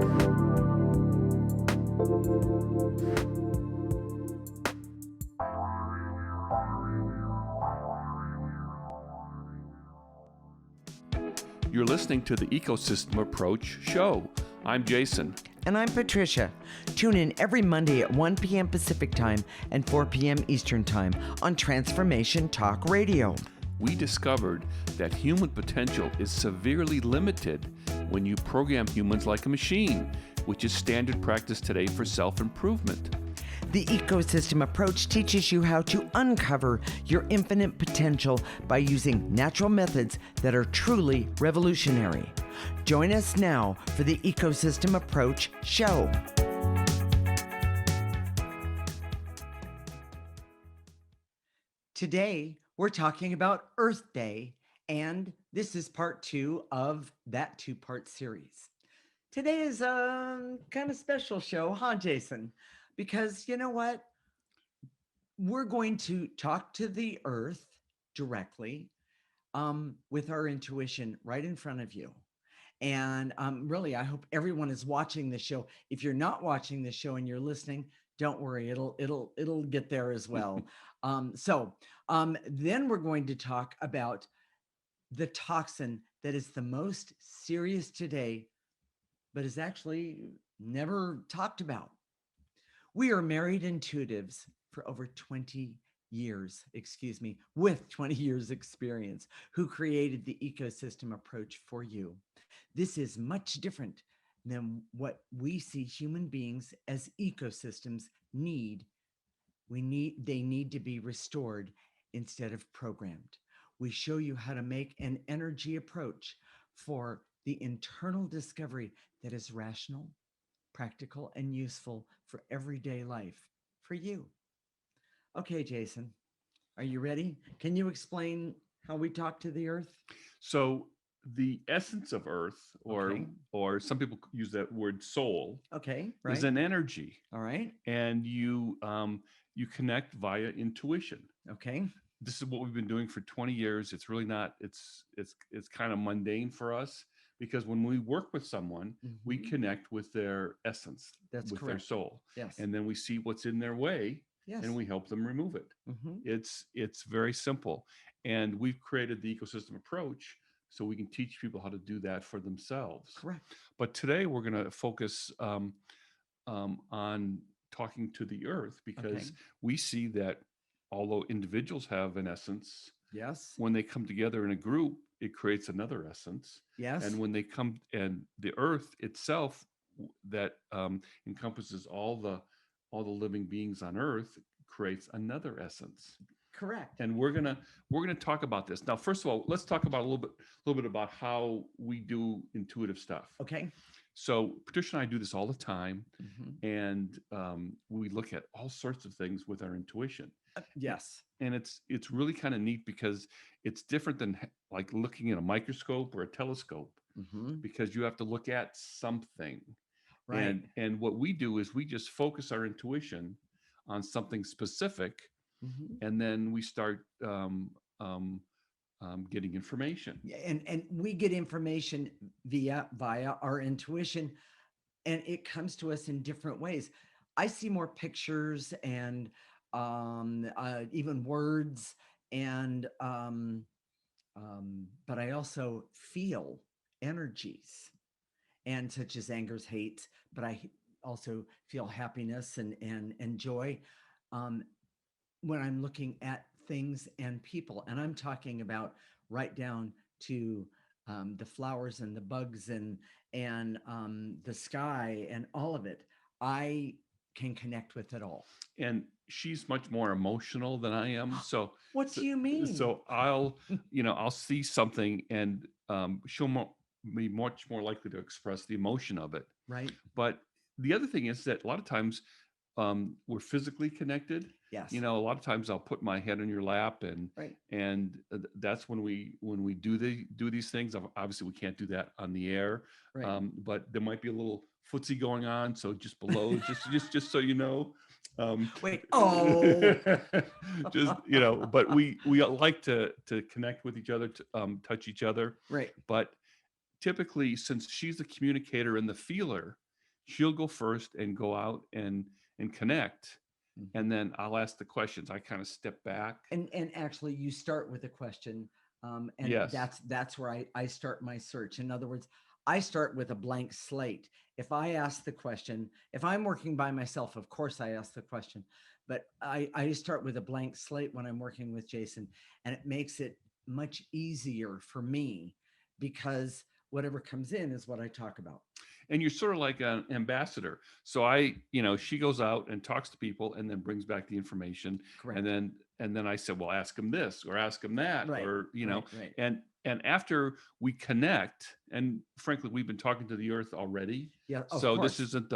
You're listening to the Ecosystem Approach show. I'm Jason. And I'm Patricia. Tune in every Monday at 1 p.m. Pacific Time and 4 p.m. Eastern Time on Transformation Talk Radio. We discovered that human potential is severely limited when you program humans like a machine, which is standard practice today for self-improvement. The Ecosystem Approach teaches you how to uncover your infinite potential by using natural methods that are truly revolutionary. Join us now for the Ecosystem Approach show. Today, we're talking about Earth Day, and this is part 2 of that 2-part series. Today is a kind of special show, huh, Jason? Because you know what? We're going to talk to the earth directly with our intuition right in front of you. And really, I hope everyone is watching the show. If you're not watching the show and you're listening, don't worry, it'll get there as well. Then we're going to talk about the toxin that is the most serious today, but is actually never talked about. We are married intuitives for over 20 years, with 20 years experience, who created the Ecosystem Approach for you. This is much different than what we see human beings as ecosystems need. They need to be restored instead of programmed. We show you how to make an energy approach for the internal discovery that is rational, practical, and useful for everyday life for you. Okay, Jason, are you ready? Can you explain how we talk to the earth? So the essence of Earth, or some people use that word soul, right, is an energy. All right. And you connect via intuition. Okay. This is what we've been doing for 20 years. It's really not, it's kind of mundane for us, because when we work with someone, we connect with their essence, with correct. Their soul. Yes. And then we see what's in their way, yes. and we help them remove it. It's very simple. And we've created the Ecosystem Approach so we can teach people how to do that for themselves. Correct. But today we're going to focus on talking to the earth, because we see that although individuals have an essence, yes, when they come together in a group, it creates another essence. Yes. And when they come, and the earth itself that encompasses all the living beings on earth creates another essence. Correct. And we're gonna talk about this now. First of all, let's talk about a little bit about how we do intuitive stuff. Okay. So Patricia and I do this all the time, and we look at all sorts of things with our intuition. Yes. And it's really kind of neat, because it's different than like looking at a microscope or a telescope, because you have to look at something. Right. And what we do is we just focus our intuition on something specific, and then we start getting information. And we get information via our intuition, and it comes to us in different ways. I see more pictures and even words, and but I also feel energies, and such as anger's hate, but I also feel happiness and joy when I'm looking at things and people. And I'm talking about right down to the flowers and the bugs and the sky and all of it. I can connect with it all. And she's much more emotional than I am. So what do you mean? So I'll see something, and she'll be much more likely to express the emotion of it. Right. But the other thing is that a lot of times we're physically connected. Yes. A lot of times I'll put my head on your lap, and that's when we do these things. Obviously, we can't do that on the air. Right. But there might be a little footsie going on, so just below, just so you know. Wait. Oh. Just but we like to connect with each other, to touch each other. Right. But typically, since she's the communicator and the feeler, she'll go first and go out and connect, Mhm. and then I'll ask the questions. I kind of step back. And actually, you start with a question, and Yes. that's where I start my search. In other words, I start with a blank slate. If I ask the question, if I'm working by myself, of course I ask the question, but I start with a blank slate when I'm working with Jason, and it makes it much easier for me because whatever comes in is what I talk about. And you're sort of like an ambassador. So she goes out and talks to people and then brings back the information. And Correct. then I said, well, ask them this or ask them that, Right. or, Right. and after we connect, and frankly, we've been talking to the earth already. Yeah, of So course. this isn't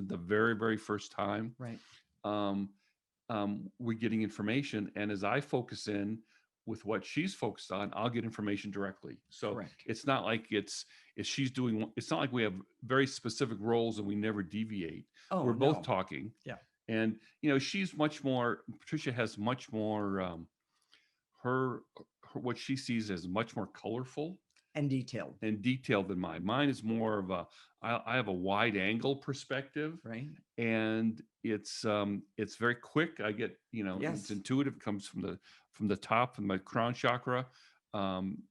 the very, very first time. Right. Um, we're getting information. And as I focus in with what she's focused on, I'll get information directly. So Correct. it's not like she's doing, it's not like we have very specific roles and we never deviate. Oh, We're both no. talking. Yeah. And, she's much more, Patricia has much more, her, what she sees as much more colorful And detailed. and detailed than mine. Mine is more of I have a wide angle perspective, Right. and it's very quick. I get, it's Yes. intuitive, comes from the top, from my crown chakra, um,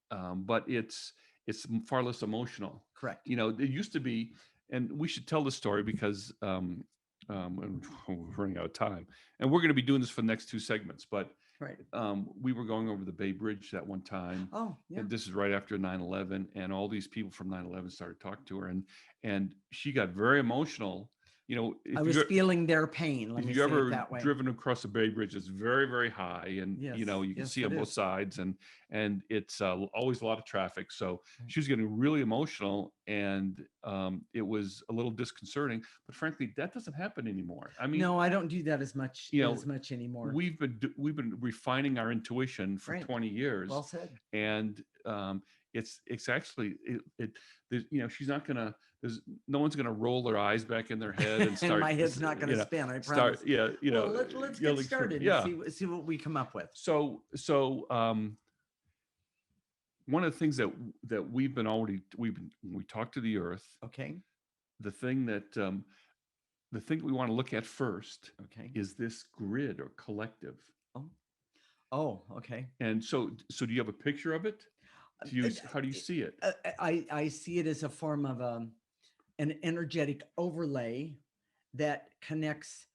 but it's far less emotional. Correct. It used to be, and we should tell the story because and we're running out of time, and we're going to be doing this for the next two segments, but Right. we were going over the Bay Bridge that one time, Oh, yeah. and this is right after 9/11, and all these people from 9/11 started talking to her, and she got very emotional. I If was you feeling their pain. Let if me you say it ever that way. driven across the Bay Bridge, it's very, very high, and Yes. you can Yes, see it on both is. sides, and it's always a lot of traffic. So Right. she was getting really emotional, and it was a little disconcerting. But frankly, that doesn't happen anymore. I mean, No, I don't do that as much you know, anymore. we've been refining our intuition for Right. 20 Well years, said. and it's actually she's not gonna there's no one's gonna roll their eyes back in their head and And start my head's not going to spin, I start promise. yeah Well, let's get yelling started and yeah. see what we come up with. So one of the things that we've been when we talk to the earth, Okay. the thing that we want to look at first Okay. is this grid or collective. Oh. Oh, okay. And so do you have a picture of it? How do you It- see it? I see it as a form of an energetic overlay that connects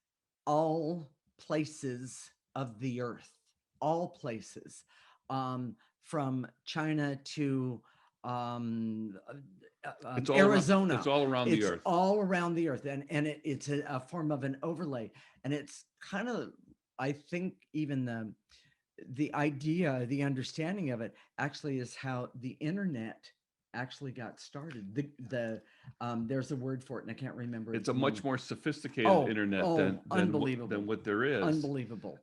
all places of the earth, all places, from China to It's Arizona. all around the It's earth. all around the earth, and it's a form of an overlay, and it's kind of, I think, even the idea, the understanding of it actually is how the internet actually got started. There's a word for it, and I can't remember it It's at a the much moment. more sophisticated Oh, internet oh, than unbelievable, what there is. unbelievable.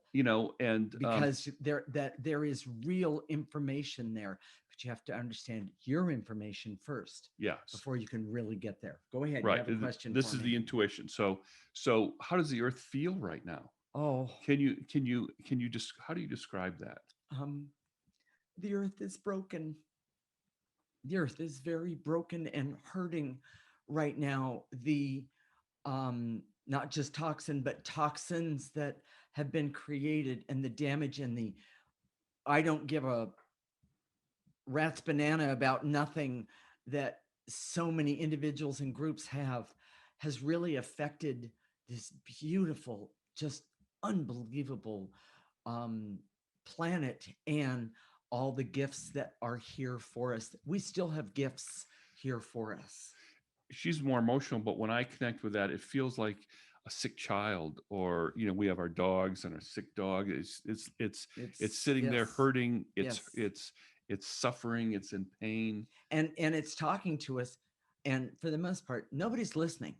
And Because there is real information there, but you have to understand your information first yes, before you can really get there. Go ahead. You right. have a question This for is me. the intuition. So how does the earth feel right now? Oh, Can you just how do you describe that? um, the earth is broken. The earth is very broken and hurting right now. The not just toxin, but toxins that have been created, and the damage, and the I don't give a rat's banana about nothing that so many individuals and groups has really affected this beautiful, just unbelievable um, planet, and all the gifts that are here for us. We still have gifts here for us. She's more emotional, but when I connect with that, it feels like a sick child, or we have our dogs, and our sick dog it's sitting there Yes, hurting. it's yes. it's it's suffering, it's in pain. And it's talking to us, and for the most part nobody's listening.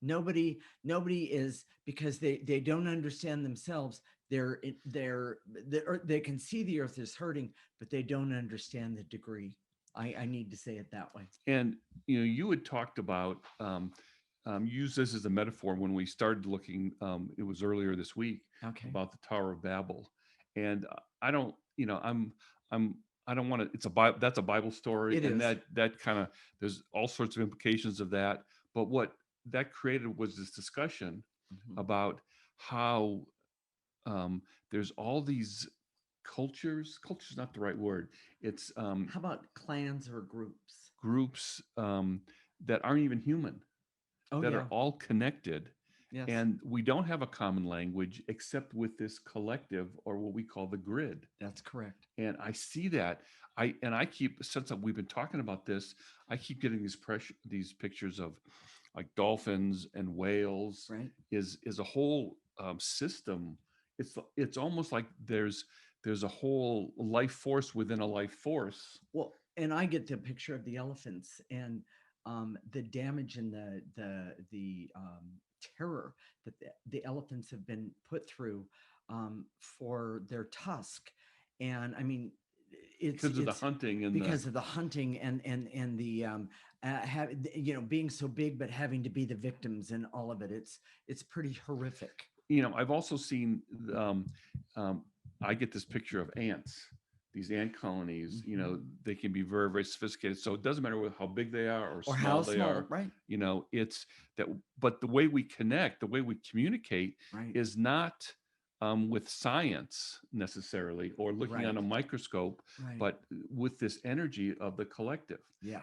Nobody is, because they don't understand themselves. They can see the earth is hurting, but they don't understand the degree. I need to say it that way. And you had talked about use this as a metaphor when we started looking. It was earlier this week Okay. about the Tower of Babel, and I don't. I'm I don't want to. It's a Bible. That's a Bible story, It and is. that kind of there's all sorts of implications of that. But what that created was this discussion Mhm. about how there's all these cultures. Culture is not the right word. It's How about clans or groups? groups that aren't even human, Oh, that are yeah. all connected, Yes, and we don't have a common language except with this collective, or what we call the grid. that's correct. And I see that. I keep, since we've been talking about this, I keep getting these pictures of like dolphins and whales. Right. Is a whole system. It's almost like there's a whole life force within a life force. Well, and I get the picture of the elephants and the damage and the terror that the elephants have been put through for their tusk, and I mean, Because of the it's hunting and the, because of the hunting and the being so big but having to be the victims and all of it. It's pretty horrific. I've also seen, um, um, I get this picture of ants, these ant colonies. Mhm. They can be very, very sophisticated. So it doesn't matter how big they are or Or small how they small, are. right? It's that, but the way we connect, the way we communicate Right, is not with science necessarily or looking on right, a microscope, right. but with this energy of the collective.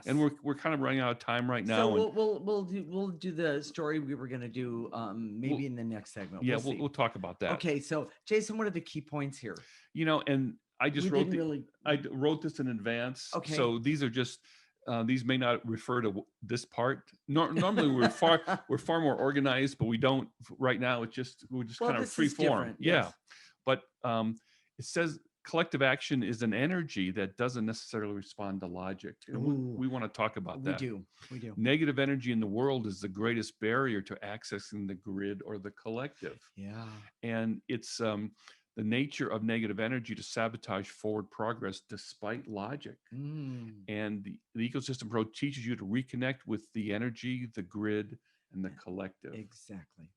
And Yes. we're kind of running out of time right So now. And we'll do the story we were going to do we'll, maybe in the next segment. yeah, We'll we'll see. talk about that. Okay, so Jason, what are the key points here? And I We just didn't really. wrote this in advance, Okay. so these are just these may not refer to this part. Normally we're far more organized, but we don't right now. We're just Well, kind of this free is form. different. Yeah, Yes. but it says collective action is an energy that doesn't necessarily respond to logic, and Ooh, we want to talk about we that. do. We do. Negative energy in the world is the greatest barrier to accessing the grid or the collective. Yeah. And it's the nature of negative energy to sabotage forward progress despite logic. Mm, And the ecosystem approach teaches you to reconnect with the energy, the grid, and the yeah, collective. exactly.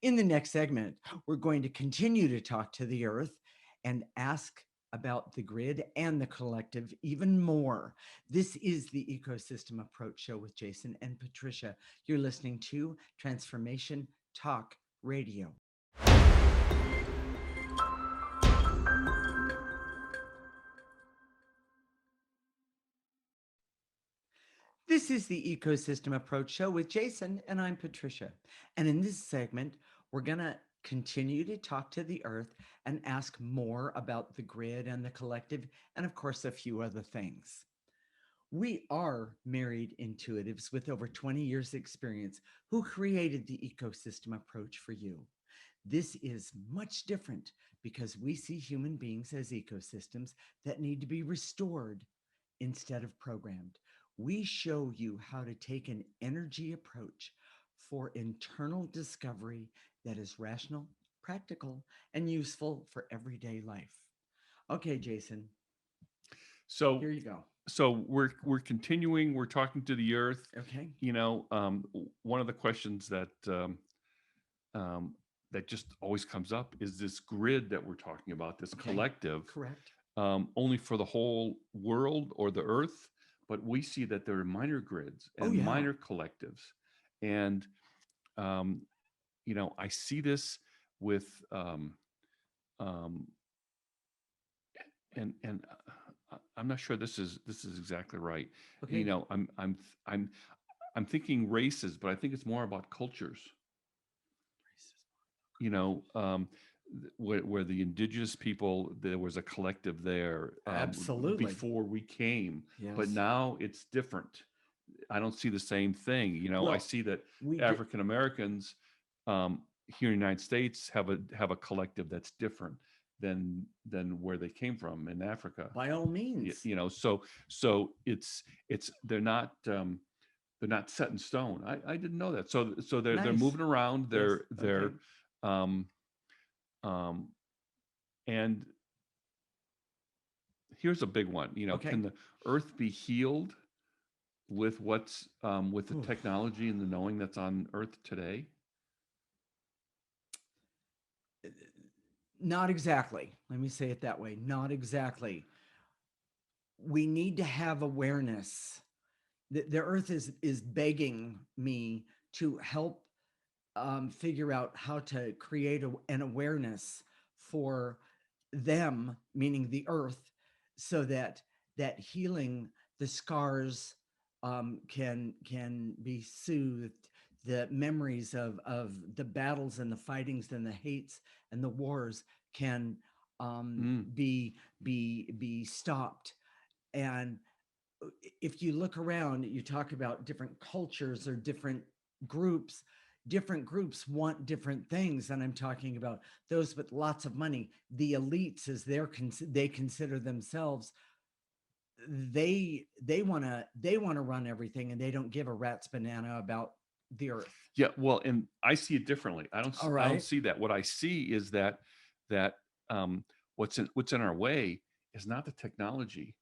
In the next segment, we're going to continue to talk to the earth and ask about the grid and the collective even more. This is the Ecosystem Approach Show with Jason and Patricia. You're listening to Transformation Talk Radio. This is the Ecosystem Approach Show with Jason, and I'm Patricia. And in this segment, we're going to continue to talk to the earth and ask more about the grid and the collective, and of course, a few other things. We are married intuitives with over 20 years' experience who created the ecosystem approach for you. This is much different because we see human beings as ecosystems that need to be restored instead of programmed. We show you how to take an energy approach for internal discovery that is rational, practical, and useful for everyday life. Okay, Jason, So here you go. we're continuing. We're talking to the earth. Okay. One of the questions um, that just always comes up is this grid that we're talking about, this Okay. collective, Correct. only for the whole world or the earth, but we see that there are minor grids Oh, and yeah. minor collectives. And, um, I see this with, um, I'm not sure this is exactly right. You Okay. know, I'm, I'm, I'm, I'm thinking races, but I think it's more about cultures. you know, um, where the indigenous people, there was a collective there Absolutely. before we came, but Yes. now it's different. I don't see the same thing. I Well, see that we did. African Americans here in the United States have a collective that's different than where they came from in Africa. By all means. So it's they're not set in stone. I didn't know that. So they're Nice. moving around. Yes. They're Okay. um, um, and here's a big one. Okay. Can the earth be healed with the Oof. technology and the knowing that's on earth today? Not exactly. Let me say it that way. Not exactly. we need to have awareness. The earth is begging me to help figure out how to create an awareness for them, meaning the earth, so that that healing the scars can be soothed. The memories of the battles and the fightings and the hates and the wars can Mm. be stopped. And if you look around, you talk about different cultures or groups different groups want different things, and I'm talking about those with lots of money, the elites, as they consider themselves. They want to run everything, and they don't give a rat's banana about the earth. Yeah, well, and I see it differently. All I don't right. see that. What I see is that um, what's in our way is not the technology.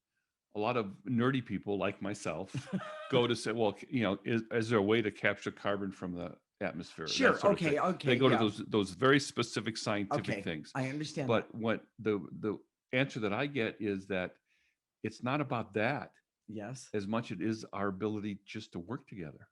A lot of nerdy people like myself go to say, well, is there a way to capture carbon from the atmosphere? That Sure. sort of thing. Okay. They Okay. go to Yeah. those very specific scientific Okay. things. I understand that. But what the answer that I get is that it's not about that Yes. as much it is our ability just to work together.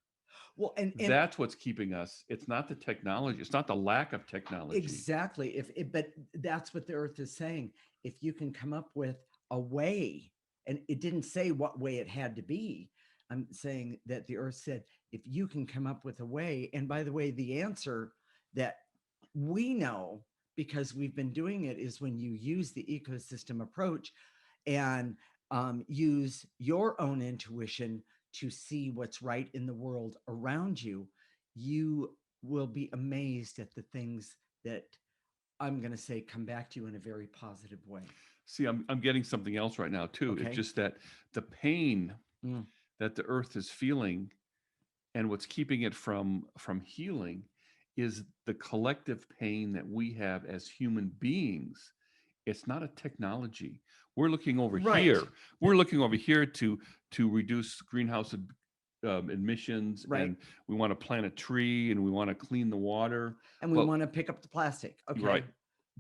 Well, and That's what's keeping us. It's not the technology. It's not the lack of technology. exactly. If it, but that's what the earth is saying. If you can come up with a way, and it didn't say what way it had to be. I'm saying that the earth said, if you can come up with a way, and by the way, the answer that we know, because we've been doing it, is when you use the ecosystem approach and use your own intuition to see what's right in the world around you, you will be amazed at the things that, I'm going to say, come back to you in a very positive way. See, I'm getting something else right now too. It's Okay. just that the pain Mm. that the earth is feeling and what's keeping it from healing is the collective pain that we have as human beings. It's not a technology. We're looking over Right. here. We're looking over here to reduce greenhouse emissions, Right. and we want to plant a tree, and we want to clean the water. And we But want to pick up the plastic. right. Okay.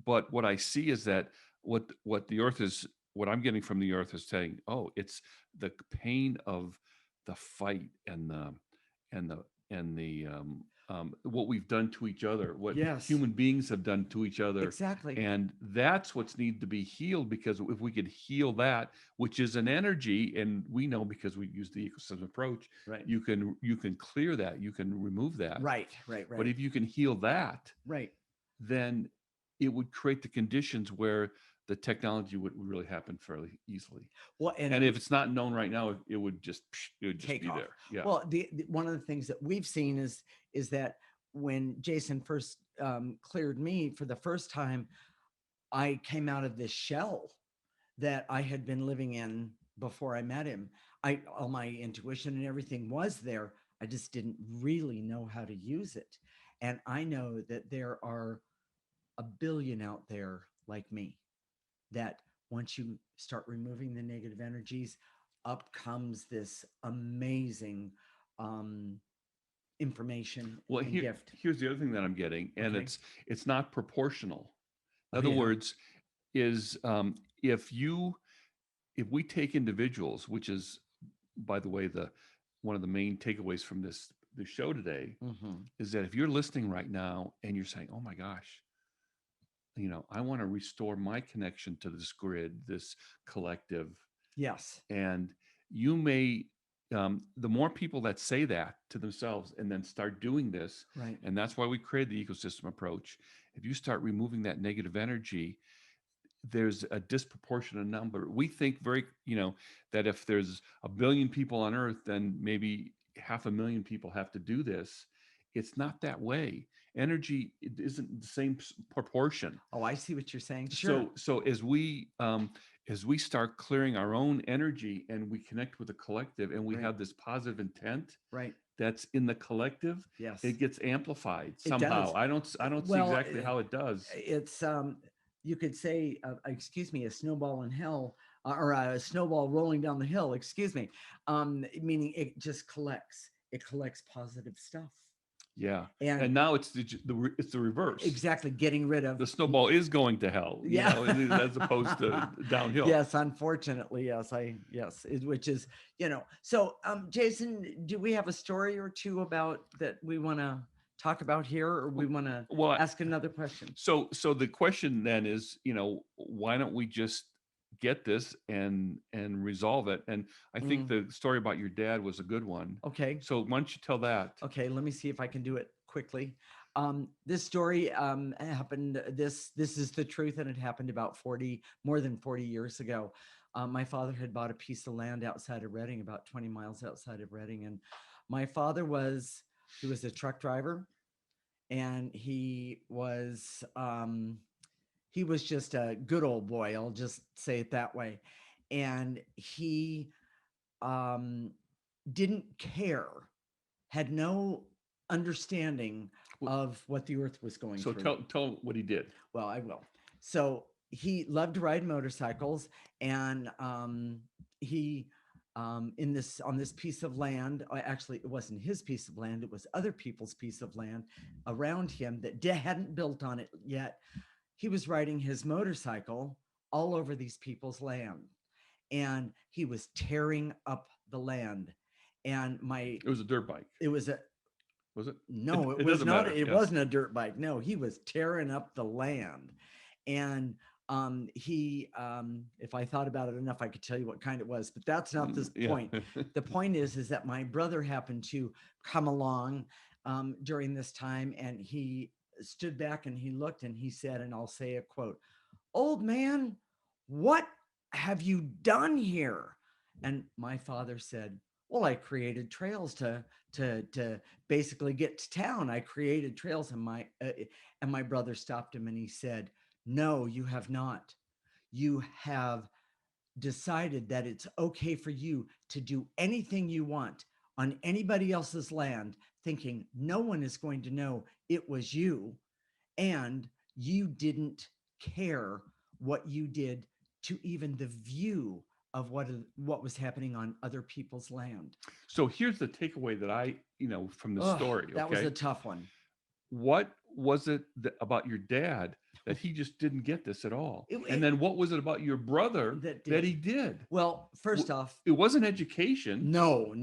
But what I see is that what the earth is, what I'm getting from the earth is saying, oh, it's the pain of the fight and the and the what we've done to each other, what Yes. human beings have done to each other, Exactly. and that's what's need to be healed. Because if we could heal that, which is an energy, and we know because we use the ecosystem approach, Right. you can clear that, you can remove that. Right. Right. But Right. if you can heal that, Right. then it would create the conditions where the technology would really happen fairly easily. Well, and And if it's not known right now, it would just take be off. there. Yeah. Well, one of the things that we've seen is that when Jason first cleared me for the first time, I came out of this shell that I had been living in before I met him. I All my intuition and everything was there. I just didn't really know how to use it. And I know that there are a billion out there like me, that once you start removing the negative energies, up comes this amazing um, information Well, and gift. here's the other thing that I'm getting, and Okay. it's not proportional. In Oh, other yeah. words, is if we take individuals, which is, by the way, the one of the main takeaways from this show today, Hmm. is that if you're listening right now and you're saying, "Oh my gosh, I want to restore my connection to this grid, this collective," Yes. and you may, the more people that say that to themselves and then start doing this, Right. and that's why we created the ecosystem approach. If you start removing that negative energy, there's a disproportionate number. We think that if there's a billion people on earth, then maybe 500,000 people have to do this. It's not that way. Energy isn't the same proportion. Oh, I see what you're saying. Sure. So as we start clearing our own energy and we connect with the collective and we Right. have this positive intent Right. that's in the collective, Yes. it gets amplified It somehow. does. I don't see Well, exactly how it does. it's you could say, excuse me, a snowball in hell, or a snowball rolling down the hill. Excuse me, meaning it just collects. It collects positive stuff. Yeah. And And now it's the reverse. exactly, getting rid of The snowball is going to hell, yeah. as opposed to downhill. Yes, unfortunately, yes, which is, so Jason, do we have a story or two about that we want to talk about here, or we want to Well, ask another question? so the question then is, why don't we just get this and resolve it? And I think Mm, the story about your dad was a good one. okay. So why don't you tell that? Okay, let me see if I can do it quickly. This story happened. This is the truth, and it happened about more than 40 years ago. My father had bought a piece of land outside of Reading, about 20 miles outside of Reading, and my father he was a truck driver, and he was just a good old boy. I'll just say it that way, and he um, didn't care, had no understanding of what the earth was going So through. tell what he did. Well, I will. So he loved to ride motorcycles, and he in this on this piece of land. Actually, it wasn't his piece of land; it was other people's piece of land around him that hadn't built on it yet. He was riding his motorcycle all over these people's land, and he was tearing up the land. And It was a dirt bike. it was a Was it? no, it It was doesn't not. matter. It Yeah. wasn't a dirt bike. No, he was tearing up the land. And if I thought about it enough, I could tell you what kind it was, but that's not this Yeah. point. The point is that my brother happened to come along during this time, and he stood back and he looked and he said, and I'll say a quote, "Old man, what have you done here?" And my father said, "Well, I created trails to basically get to town. I created trails." And my brother stopped him and he said, "No, you have not. You have decided that it's okay for you to do anything you want on anybody else's land, thinking no one is going to know it was you, and you didn't care what you did to even the view of what was happening on other people's land." So here's the takeaway that from the Oh, story. that was Okay. a tough one. What was it about your dad that he just didn't get this at all? And then what was it about your brother that he did? Well, first off, it wasn't education. no.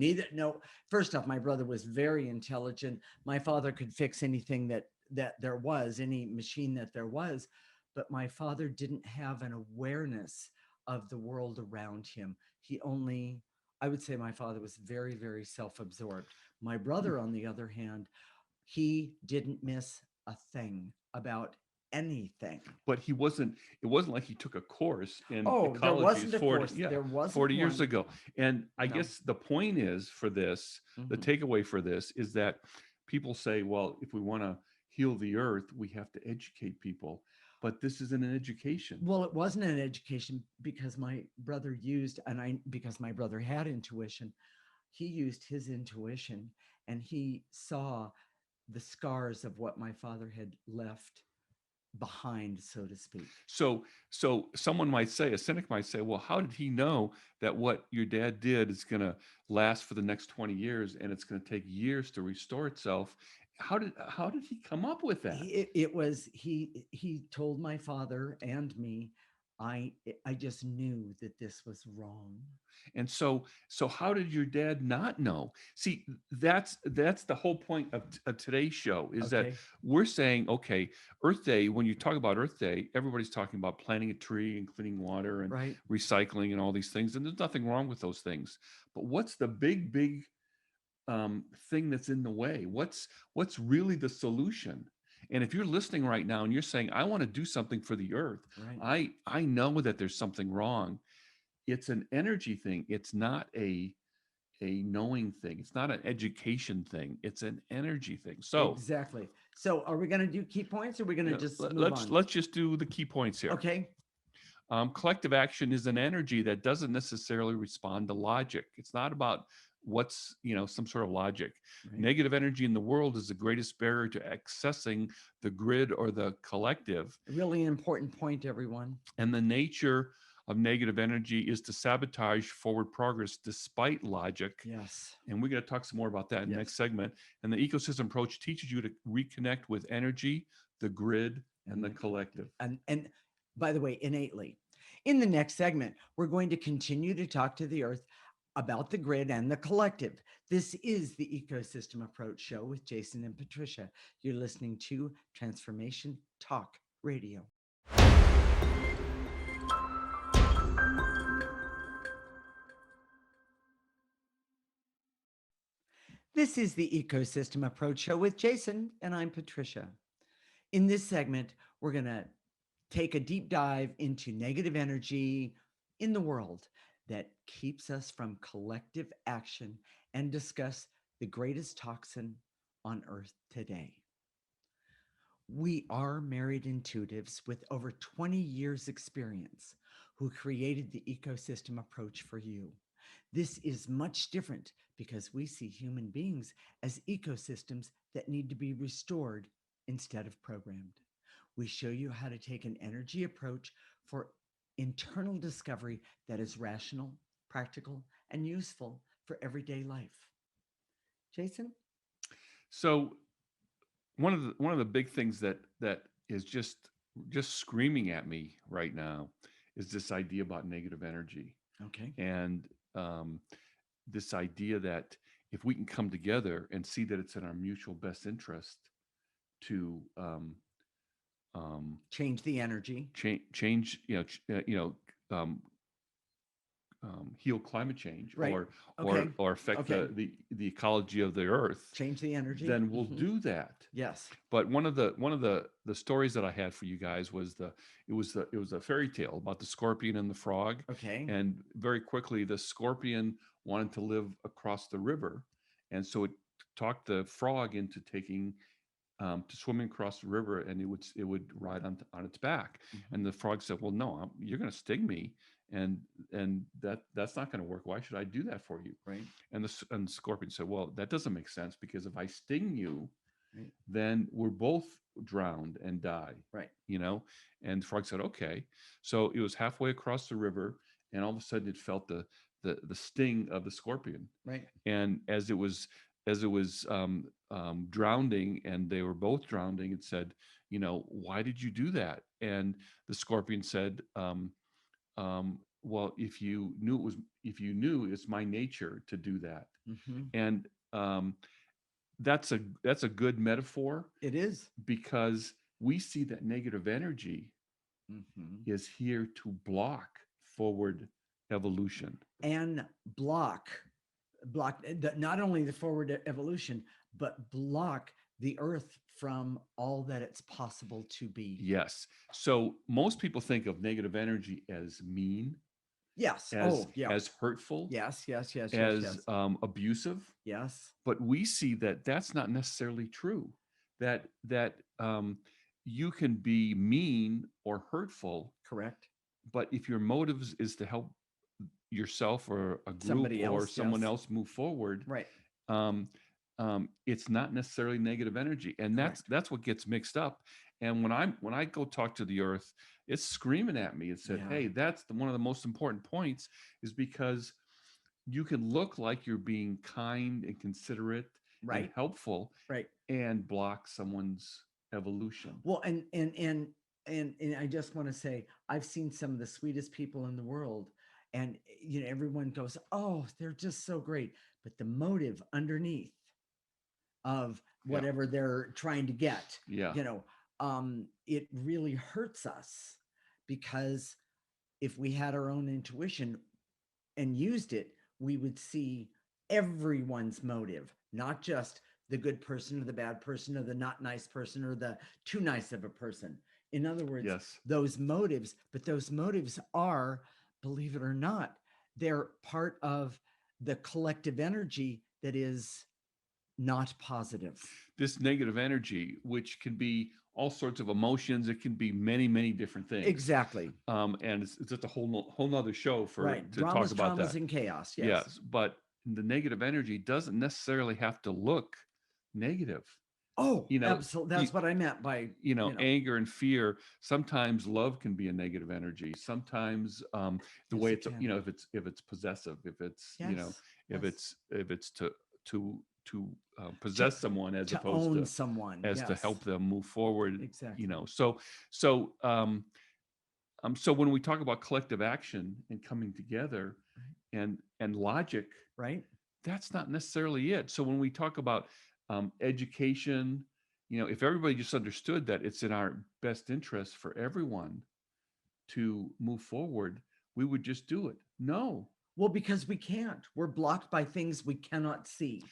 First off, my brother was very intelligent. My father could fix anything that there was, any machine that there was, but my father didn't have an awareness of the world around him. I would say my father was very, very self-absorbed. My brother, on the other hand, he didn't miss a thing about anything. But it wasn't like he took a course in Oh, there ecology wasn't a 40, course. yeah, There wasn't 40 years one. ago. And I No. guess the point is for this, the Mhm. takeaway for this is that people say, well, if we want to heal the earth, we have to educate people. But this isn't an education. Well, it wasn't an education because my brother because my brother had intuition, he used his intuition and he saw the scars of what my father had left behind, so to speak. So someone might say, a cynic might say, well, how did he know that what your dad did is going to last for the next 20 years and it's going to take years to restore itself? How did he come up with that? He told my father and me, I just knew that this was wrong. And so how did your dad not know? See, that's the whole point of today's show is that Okay. we're saying, okay, Earth Day, when you talk about Earth Day, everybody's talking about planting a tree and cleaning water and Right. recycling and all these things. And there's nothing wrong with those things. But what's the big thing that's in the way? What's really the solution? And if you're listening right now and you're saying, I want to do something for the earth, Right. I know that there's something wrong. It's an energy thing. It's not a knowing thing. It's not an education thing. It's an energy thing. So Exactly. So are we going to do key points, or are we going to just move on? let's just do the key points here. Okay. Collective action is an energy that doesn't necessarily respond to logic. It's not about what's some sort of logic. Right. Negative energy in the world is the greatest barrier to accessing the grid or the collective. Really important point, everyone. And the nature of negative energy is to sabotage forward progress despite logic. Yes. And we're going to talk some more about that in the Yes. next segment. And the ecosystem approach teaches you to reconnect with energy, the grid, and the collective. And by the way, innately. In the next segment, we're going to continue to talk to the earth about the grid and the collective. This is the Ecosystem Approach Show with Jason and Patricia. You're listening to Transformation Talk Radio. This is the Ecosystem Approach Show with Jason, and I'm Patricia. In this segment, we're going to take a deep dive into negative energy in the world that keeps us from collective action and discuss the greatest toxin on earth today. We are married intuitives with over 20 years experience who created the ecosystem approach for you. This is much different because we see human beings as ecosystems that need to be restored instead of programmed. We show you how to take an energy approach for internal discovery that is rational, practical, and useful for everyday life. Jason? So one of the big things that is just screaming at me right now is this idea about negative energy. Okay. And this idea that if we can come together and see that it's in our mutual best interest to change the energy, change, heal climate change, right? or affect the ecology of the earth, change the energy, then we'll do that. Yes. But one of the stories that I had for you guys was it was a fairy tale about the scorpion and the frog. Okay. And very quickly the scorpion wanted to live across the river, and so it talked the frog into taking to swimming across the river, and it would ride on its back. Mm-hmm. And the frog said, "Well, no, you're going to sting me, and that's not going to work. Why should I do that for you?" Right. And the scorpion said, "Well, that doesn't make sense, because if I sting you, right, then we're both drowned and die." Right. And the frog said, "Okay." So it was halfway across the river, and all of a sudden it felt the sting of the scorpion. Right. And as it was drowning, and they were both drowning, it said, "Why did you do that?" And the scorpion said, "Well, if you knew it's my nature to do that." Mm-hmm. And that's a good metaphor. It is, because we see that negative energy mm-hmm. is here to block forward evolution and block not only the forward evolution, but block the earth from all that it's possible to be. Yes. So most people think of negative energy as mean. Yes. As hurtful. Yes. As abusive. Yes. But we see that that's not necessarily true. That you can be mean or hurtful. Correct. But if your motive is to help yourself or a group somebody else, or someone else move forward, right? It's not necessarily negative energy, and that's what gets mixed up. And when I go talk to the earth, it's screaming at me. It said, "Hey, that's one of the most important points, is because you can look like you're being kind and considerate, right, and helpful, right, and block someone's evolution." Well, and I just want to say, I've seen some of the sweetest people in the world, and everyone goes, "Oh, they're just so great," but the motive underneath of whatever they're trying to get, it really hurts us, because if we had our own intuition and used it, we would see everyone's motive, not just the good person or the bad person or the not nice person or the too nice of a person. In other words, those motives, but those motives are, believe it or not, they're part of the collective energy that is not positive. This negative energy, which can be all sorts of emotions, it can be many, many different things. Exactly. And it's just a whole nother show to Dramas, talk about traumas, that. and chaos. Yes, but the negative energy doesn't necessarily have to look negative. Oh, You know, absolutely. you, That's what I meant by, anger and fear. Sometimes love can be a negative energy. Sometimes the yes, way it it's, can. if it's possessive, if it's, Yes. if Yes. it's to To possess someone as to opposed own to someone. as to Yes. help them move forward. Exactly. So so when we talk about collective action and coming together Right. and logic, Right. that's not necessarily it. So when we talk about education, if everybody just understood that it's in our best interest for everyone to move forward, we would just do it. No. Well, because we can't. We're blocked by things we cannot see.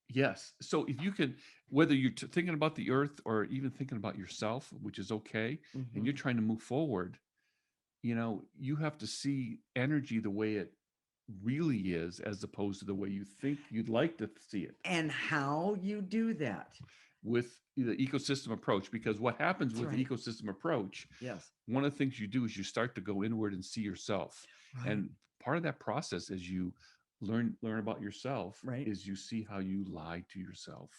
Yes. So if you can, whether you're thinking about the earth or even thinking about yourself, which is okay, and you're Mhm. trying to move forward, you have to see energy the way it really is, as opposed to the way you think you'd like to see it, And how you do that. with the ecosystem approach. Because what happens That's with the right. ecosystem approach, Yes. one of the things you do is you start to go inward and see yourself. Right. And part of that process, as you learn about yourself, Right. is you see how you lie to yourself,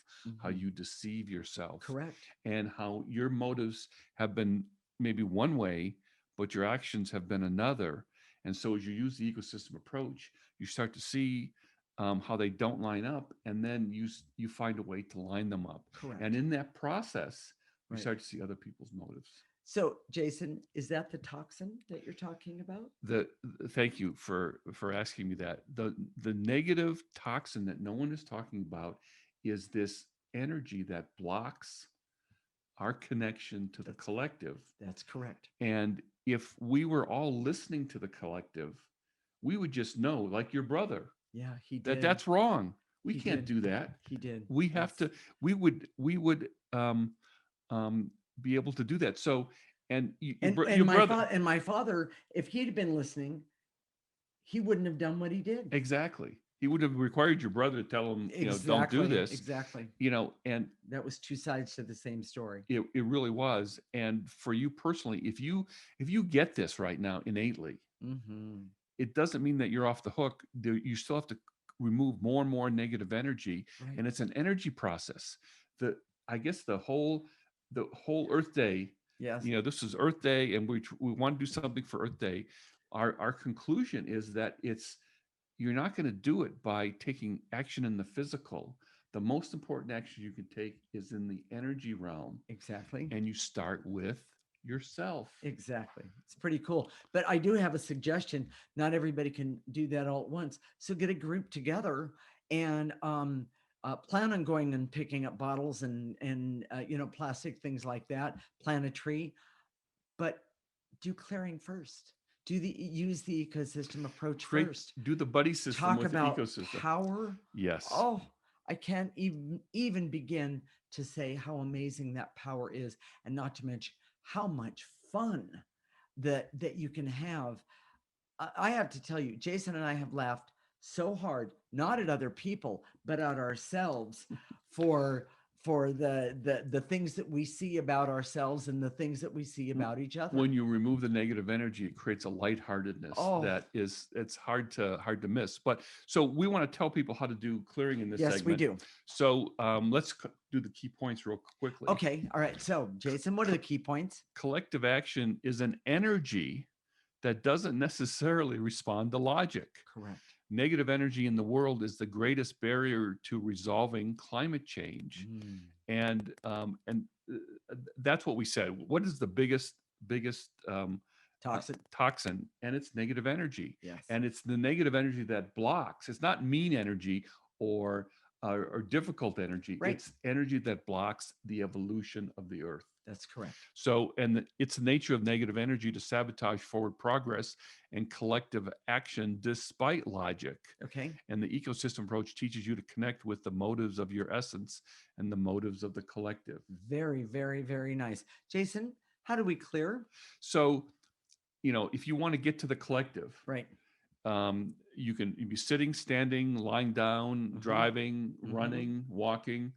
how Mhm. you deceive yourself, Correct. and how your motives have been maybe one way, but your actions have been another. And so as you use the ecosystem approach, you start to see how they don't line up, and then you find a way to line them up. And Correct. in that process, you Right. start to see other people's motives. So, Jason, is that the toxin that you're talking about? the Thank you for asking me that. The negative toxin that no one is talking about is this energy that blocks our connection to the That's collective. that's correct. And if we were all listening to the collective, we would just know, like your brother, Yeah, he that did. that's wrong. We He can't did. do that. He did. We have Yes. to. We would um be able to do that. So, and your brother. And my father, if he'd have been listening, he wouldn't have done what he did. Exactly. He would have required your brother to tell him, don't do Exactly. this, Exactly. and That was two sides to the same story. it really was. And for you personally, if you get this right now innately, Mm-hmm. it doesn't mean that you're off the hook. You still have to remove more and more negative energy, Right. and it's an energy process. The I guess the whole Earth Day, Yes. this is Earth Day, and we want to do something for Earth Day. Our conclusion is that you're not going to do it by taking action in the physical. The most important action you can take is in the energy realm, Exactly. and you start with yourself. Exactly. It's pretty cool. But I do have a suggestion. Not everybody can do that all at once. So get a group together and plan on going and picking up bottles and plastic things like that. Plant a tree, but do clearing first. Use the ecosystem approach Create first. Do the buddy system Talk with the about ecosystem. power. Yes. Oh, I can't even begin to say how amazing that power is, and not to mention how much fun that you can have. I have to tell you, Jason and I have laughed so hard, not at other people, but at ourselves for the things that we see about ourselves and the things that we see about each other. When you remove the negative energy, it creates a lightheartedness Oh, that it's hard to miss. But so we want to tell people how to do clearing in this yes, we segment. do. So let's do the key points real quickly. Okay. All right. So, Jason, what are the key points? Collective action is an energy that doesn't necessarily respond to logic. Correct. Negative energy in the world is the greatest barrier to resolving climate change. Mm, And that's what we said. What is the biggest toxic. toxin? And it's negative energy. Yes. And it's the negative energy that blocks. It's not mean energy or difficult energy. Right. It's energy that blocks the evolution of the earth. That's correct. So, it's the nature of negative energy to sabotage forward progress and collective action despite logic. Okay. And the ecosystem approach teaches you to connect with the motives of your essence and the motives of the collective. Very, very, very nice. Jason, how do we clear? So, if you want to get to the collective, Right. you can be sitting, standing, lying down, Mhm. driving, Mhm. running, walking,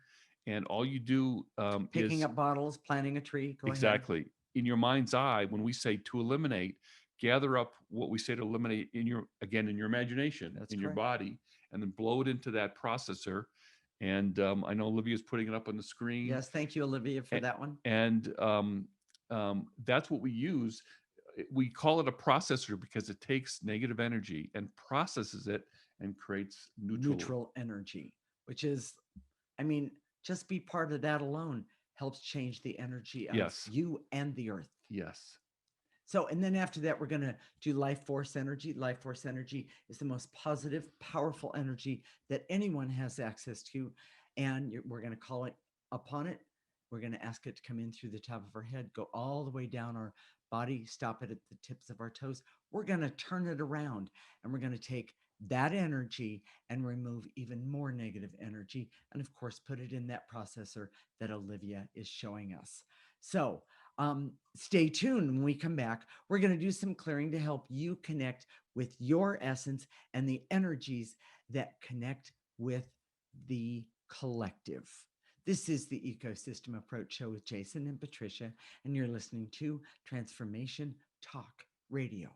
and all you do Picking is up bottles, planting a tree. Go ahead. exactly in your mind's eye. When we say to eliminate, gather up what we say to eliminate in your imagination, That's in your correct. body, and then blow it into that processor. And I know Olivia's putting it up on the screen. Yes, thank you, Olivia, for A- that one. And that's what we use. We call it a processor because it takes negative energy and processes it and creates neutral. Neutral energy, which is, I mean, just be part of that alone helps change the energy of Yes. you and the earth. Yes. So, and then after that, we're going to do life force energy. Life force energy is the most positive, powerful energy that anyone has access to. And we're going to call it upon it. We're going to ask it to come in through the top of our head, go all the way down our body, stop it at the tips of our toes. We're going to turn it around and we're going to take that energy and remove even more negative energy. And of course, put it in that processor that Olivia is showing us. So, stay tuned. When we come back, we're going to do some clearing to help you connect with your essence and the energies that connect with the collective. This is the Ecosystem Approach Show with Jason and Patricia, and you're listening to Transformation Talk Radio.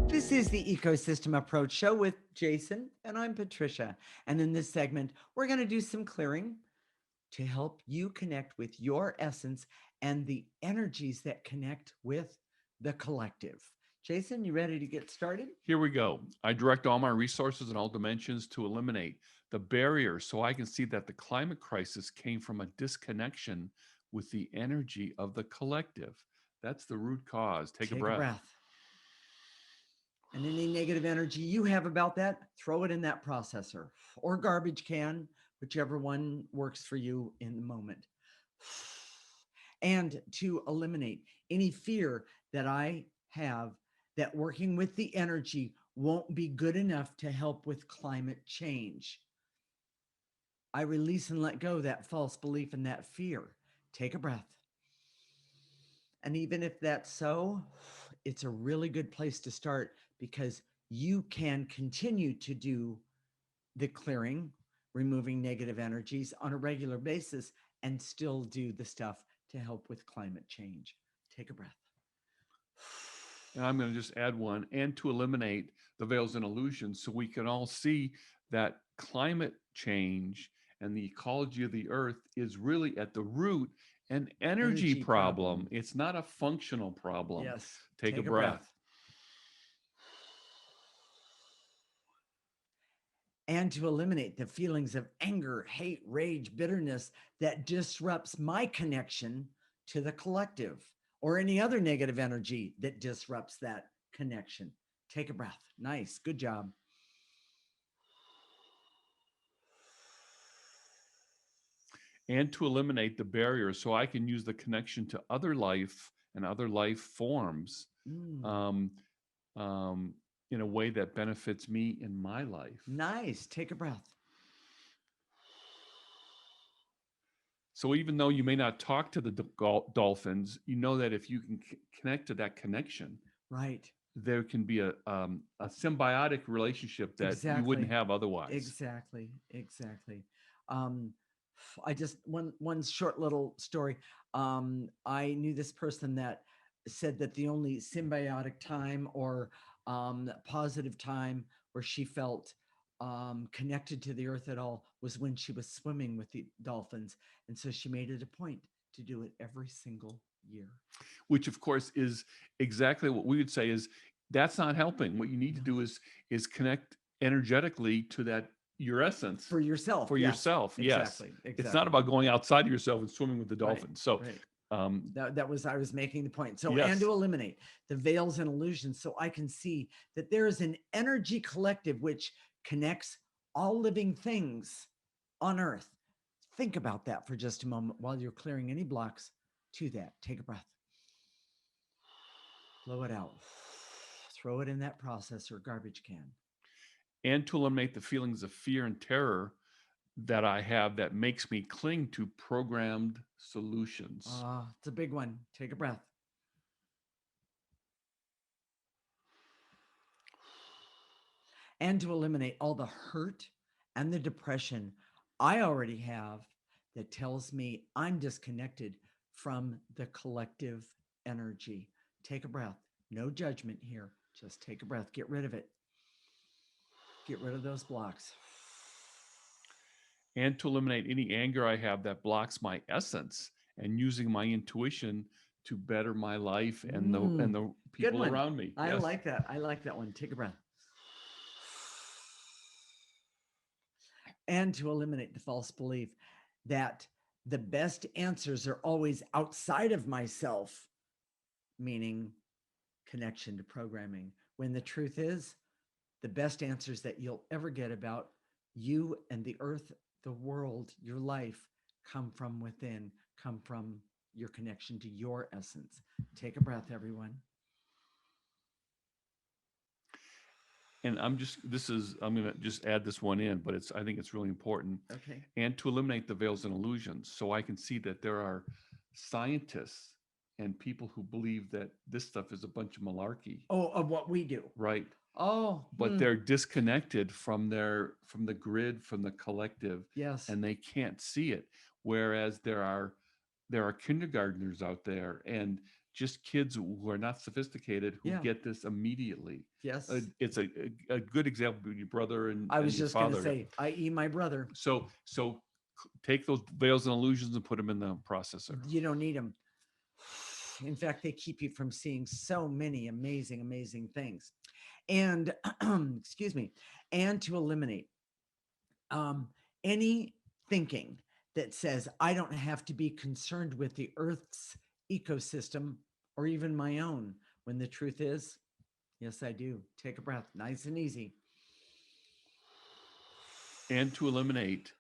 This is the Ecosystem Approach Show with Jason, and I'm Patricia. And in this segment, we're going to do some clearing to help you connect with your essence and the energies that connect with the collective. Jason, you ready to get started? Here we go. I direct all my resources in all dimensions to eliminate the barrier so I can see that the climate crisis came from a disconnection with the energy of the collective. That's the root cause. Take a breath. And any negative energy you have about that, throw it in that processor or garbage can, whichever one works for you in the moment. And to eliminate any fear that I have that working with the energy won't be good enough to help with climate change. I release and let go that false belief and that fear. Take a breath. And even if that's so, it's a really good place to start because you can continue to do the clearing, removing negative energies on a regular basis and still do the stuff to help with climate change. Take a breath. And I'm going to just add one, and to eliminate the veils and illusions so we can all see that climate change and the ecology of the earth is really at the root an energy problem. It's not a functional problem. Yes. Take a breath. And to eliminate the feelings of anger, hate, rage, bitterness that disrupts my connection to the collective or any other negative energy that disrupts that connection. Take a breath. Nice. Good job. And to eliminate the barrier so I can use the connection to other life and other life forms in a way that benefits me in my life. Nice. Take a breath. So even though you may not talk to the dolphins, you know that if you can connect to that connection, right, there can be a symbiotic relationship that you wouldn't have otherwise. Exactly. I just one short little story. I knew this person that said that the only symbiotic time or positive time where she felt connected to the earth at all was when she was swimming with the dolphins. And so she made it a point to do it every single year. Which of course is exactly what we would say is that's not helping. What you need to do is connect energetically to that your essence for yourself. Exactly. Yes. It's not about going outside of yourself and swimming with the dolphins. Right. So that was I was making the point. So and to eliminate the veils and illusions so I can see that there is an energy collective which connects all living things on earth. Think about that for just a moment while you're clearing any blocks to that. Take a breath. Blow it out. Throw it in that processor garbage can. And to eliminate the feelings of fear and terror that I have that makes me cling to programmed solutions. It's a big one. Take a breath. And to eliminate all the hurt and the depression I already have that tells me I'm disconnected from the collective energy. Take a breath. No judgment here, Just take a breath. Get rid of it. Get rid of those blocks. And to eliminate any anger I have that blocks my essence, and using my intuition to better my life and the Good people one. around me. I Yes. like that. I like that one. Take a breath. And to eliminate the false belief that the best answers are always outside of myself, meaning connection to programming, when the truth is the best answers that you'll ever get about you and the earth, the world, your life come from within, come from your connection to your essence. Take a breath, everyone. And I'm going to just add this one in, but I think it's really important. Okay. And to eliminate the veils and illusions, so I can see that there are scientists and people who believe that this stuff is a bunch of malarkey. Oh, of what we do. Right. Oh, but they're disconnected from the grid, from the collective, yes. and they can't see it. Whereas there are kindergartners out there and just kids who are not sophisticated who Yeah. get this immediately. Yes. It's a good example of your brother and I was your just going to father. say, i.e., my brother. So take those veils and illusions and put them in the processor. You don't need them. In fact, they keep you from seeing so many amazing, amazing things. And excuse me, and to eliminate any thinking that says I don't have to be concerned with the Earth's ecosystem or even my own, when the truth is, yes, I do. Take a breath, nice and easy. And to eliminate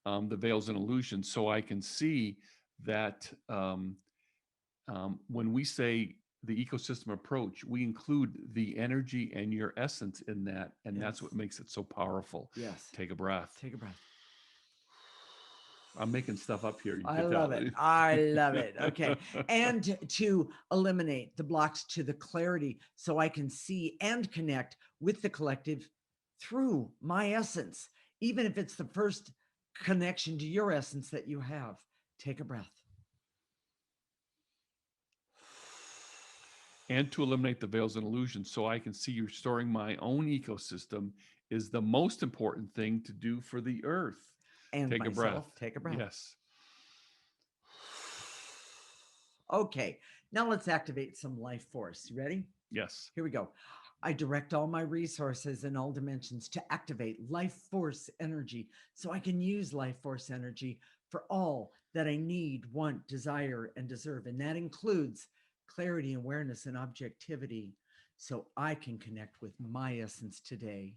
the veils and illusions, so I can see that when we say the ecosystem approach, we include the energy and your essence in that, and that's what makes it so powerful. Yes. Take a breath. Take a breath. I'm making stuff up here. I love it. I love it. Okay. And to eliminate the blocks to the clarity, so I can see and connect with the collective through my essence, even if it's the first connection to your essence that you have. Take a breath. And to eliminate the veils and illusions, so I can see restoring my own ecosystem is the most important thing to do for the earth. And take myself, a breath. Take a breath. Yes. Okay, now let's activate some life force. You ready? Yes. Here we go. I direct all my resources in all dimensions to activate life force energy, so I can use life force energy for all that I need, want, desire, and deserve. And that includes clarity, awareness, and objectivity, so I can connect with my essence today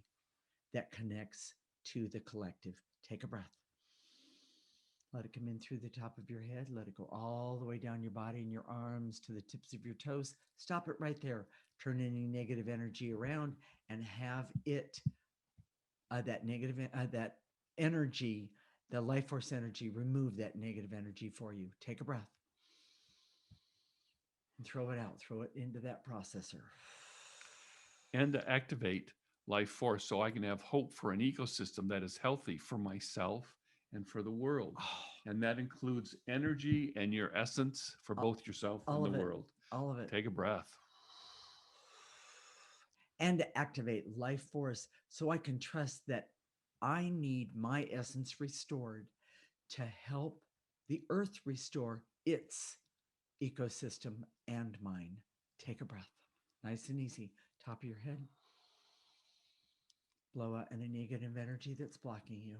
that connects to the collective. Take a breath. Let it come in through the top of your head. Let it go all the way down your body and your arms to the tips of your toes. Stop it right there. Turn any negative energy around and have it, that energy, the life force energy, remove that negative energy for you. Take a breath and throw it out. Throw it into that processor. And to activate life force, so I can have hope for an ecosystem that is healthy for myself and for the world. And that includes energy and your essence for both yourself and the world. All of it. Take a breath. And to activate life force, so I can trust that I need my essence restored to help the earth restore its ecosystem and mine. Take a breath. Nice and easy. Top of your head. Blow out any negative energy that's blocking you.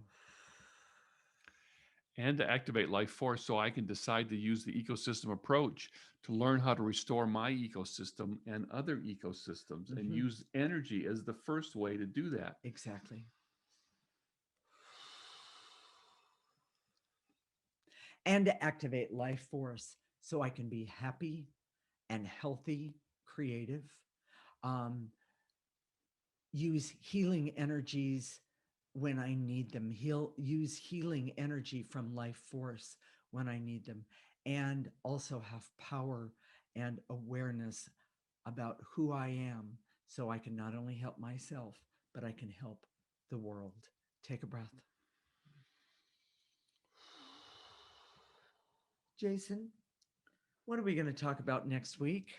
And to activate life force, so I can decide to use the ecosystem approach to learn how to restore my ecosystem and other ecosystems, and use energy as the first way to do that. Exactly. And to activate life force, so I can be happy and healthy, creative, use healing energies when I need them, use healing energy from life force when I need them, and also have power and awareness about who I am, so I can not only help myself, but I can help the world. Take a breath. Jason, what are we going to talk about next week?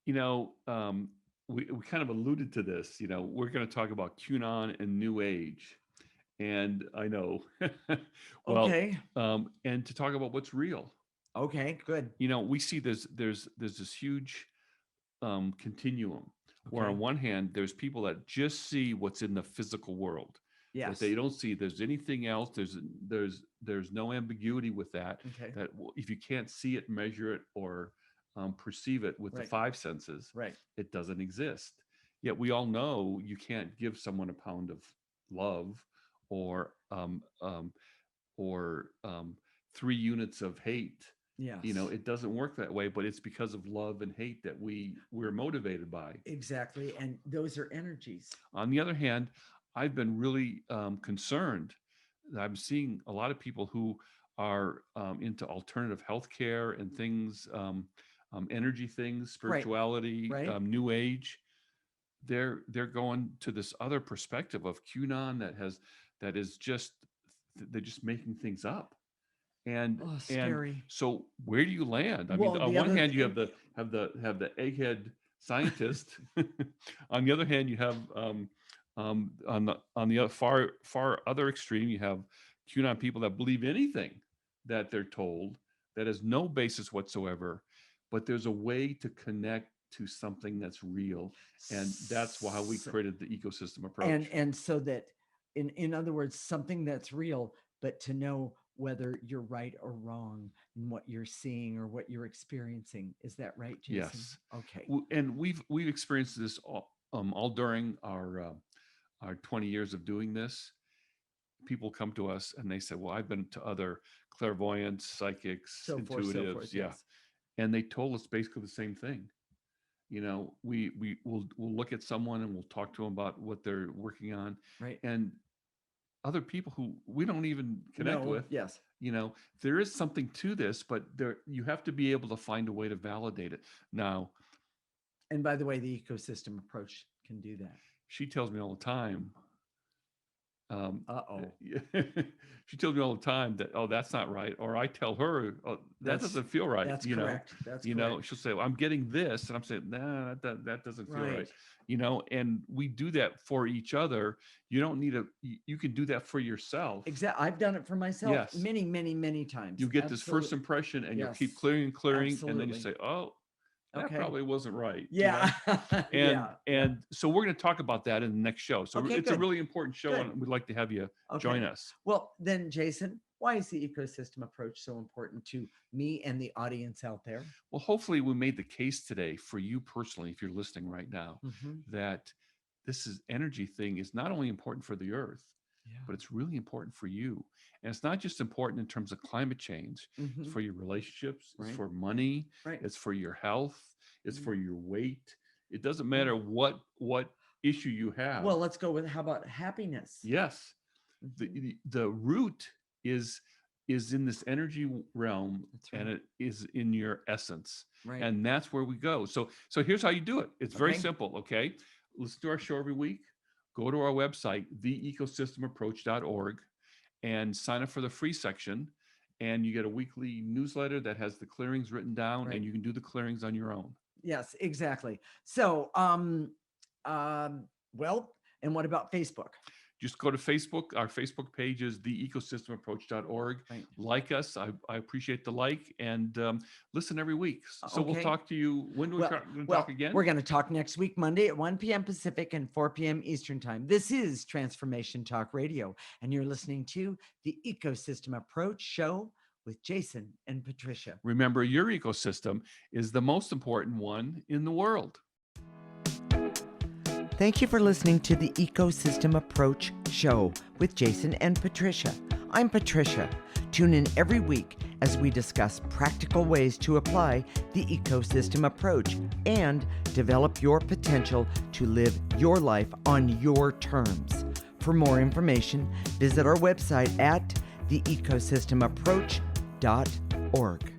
You know, we kind of alluded to this. We're going to talk about QAnon and New Age, and I know, well, Okay. and to talk about what's real. Okay, good. We see there's this huge continuum where Okay. on one hand there's people that just see what's in the physical world, that Yes. they don't see there's anything else. There's no ambiguity with that. Okay. That if you can't see it, measure it, or perceive it with the Right. five senses, Right. it doesn't exist. Yet we all know you can't give someone a pound of love or or 3 units of hate. Yes. It doesn't work that way, but it's because of love and hate that we're motivated by. Exactly. And those are energies. On the other hand, I've been really concerned that I'm seeing a lot of people who are into alternative healthcare and things, energy things, spirituality, Right. New Age. They're going to this other perspective of QAnon that is just they're just making things up. And Oh, scary. so where do you land? I mean, Well, on the one other hand you thing- have the egghead scientist. On the other hand, you have on the other, far other extreme, you have QAnon people that believe anything that they're told, that has no basis whatsoever, but there's a way to connect to something that's real, and that's why we created the ecosystem approach. and so that in other words, something that's real, but to know whether you're right or wrong in what you're seeing or what you're experiencing. Is that right, Jason? Yes. Okay. And we've experienced this all during our 20 years of doing this. People come to us and they say, well, I've been to other clairvoyants, psychics, So forth, intuitives, yeah, yes. and they told us basically the same thing. We'll look at someone and we'll talk to them about what they're working on, Right. and other people who we don't even connect No, with. yes. There is something to this, but you have to be able to find a way to validate it. Now, And by the way, the ecosystem approach can do that. she tells me all the time. Uh-oh. She tells me all the time that, oh, that's not right. Or I tell her, oh, that doesn't feel right. That's correct. That's correct. She'll say, well, I'm getting this. And I'm saying, nah, that doesn't feel right. Right. And we do that for each other. You don't need you can do that for yourself. Exactly. I've done it for myself Yes. many, many, many times. You get this first impression and you'll keep clearing and clearing. And then you say, oh, that probably wasn't right. Yeah. And so we're going to talk about that in the next show. So it's a really important show, and we'd like to have you join us. Well, then, Jason, why is the ecosystem approach so important to me and the audience out there? Well, hopefully we made the case today for you personally, if you're listening right now, that this energy thing is not only important for the earth, but it's really important for you. And it's not just important in terms of climate change. It's for your relationships, it's for money, it's for your health, it's for your weight. It doesn't matter what issue you have. Well, let's go with, how about happiness? Yes. The root is in this energy realm, and it is in your essence. Right. And that's where we go. So here's how you do it. It's very simple. Okay. Listen to our show every week. Go to our website, theecosystemapproach.org, and sign up for the free section. And you get a weekly newsletter that has the clearings written down, and you can do the clearings on your own. Yes, exactly. So, well, and what about Facebook? Just go to Facebook. Our Facebook page is theecosystemapproach.org. Right. Like us. I appreciate the like, and listen every week. So we'll talk to you. When do we talk again? We're going to talk next week, Monday at 1 p.m. Pacific and 4 p.m. Eastern Time. This is Transformation Talk Radio, and you're listening to the Ecosystem Approach Show with Jason and Patricia. Remember, your ecosystem is the most important one in the world. Thank you for listening to the Ecosystem Approach Show with Jason and Patricia. I'm Patricia. Tune in every week as we discuss practical ways to apply the ecosystem approach and develop your potential to live your life on your terms. For more information, visit our website at theecosystemapproach.org.